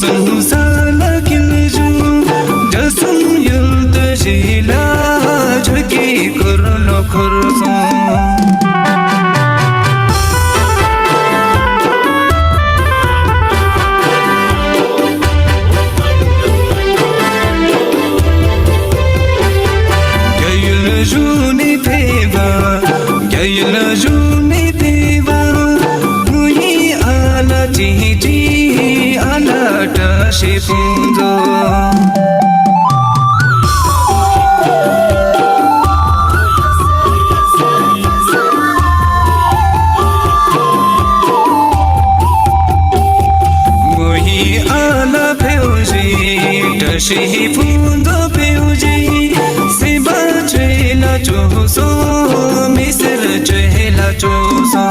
संसाला किल्जू जसम युद्ध जिला झुकी करुण खर्चो Juni teva mui ala titi ala tashi fundo mui ala peuji tashi fundo peuji siba chela choso misir chela choso